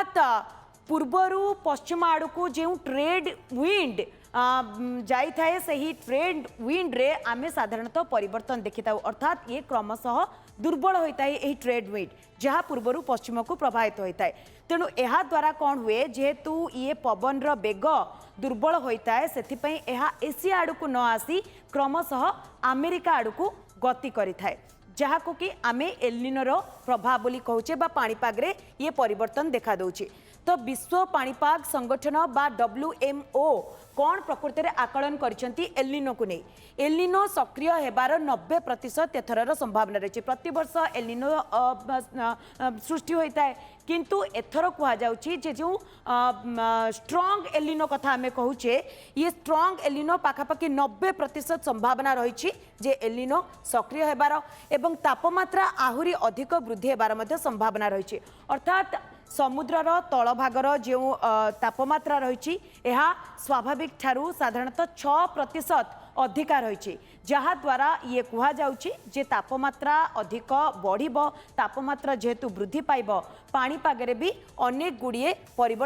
अर्थात पूर्वरु पश्चिम आड़ को जो ट्रेड विंड जाई थाए सही ट्रेड विंड रे आमे साधारणतः परिवर्तन देखि था अर्थात ये क्रमशः दुर्बल होता है यही ट्रेड विंड जहाँ पूर्वरु पश्चिम को प्रभावित होता है तेणु यह द्वारा कौन हुए जेहेतु ये पवन र बेग दुर्बल होता है से एशिया आड़ को न आसी क्रमशः अमेरिका आड़ को गति करि थाए जहाँ को कि आमे एलनिनो रो प्रभाव बोली कहूचे बा पाणीपाग रे ये परिवर्तन देखा दउची। तो विश्व पाणीपाग संगठन बा WMO कौन प्रकृति में आकलन करछंती एलनिनो को नहीं एलनिनो सक्रिय हेबार 90% एथरर संभावना रही प्रति वर्ष एलनिनो सृष्टि होता है किंतु एथर कह जाउची जे जो स्ट्रांग एलनिनो कथा आमे कहूचे ये स्ट्रांग एलनिनो पाखापाखि 90% संभावना रही जे एलनिनो सक्रिय हेबार एवं तापमात्रा आहुरी अधिक वृद्धि हेबार मध्य संभावना रही अर्थात समुद्रर तल भागर जो तापमात्रा रही स्वाभाविक ठारू साधारणतः 6% अधिका रही जहाँ द्वारा ये कह जे तापमात्रा अधिक बढ़ तापमात्रा जेहेतु वृद्धि पाइब पाणीपाग भी अनेक गुड़िए परिवर्तन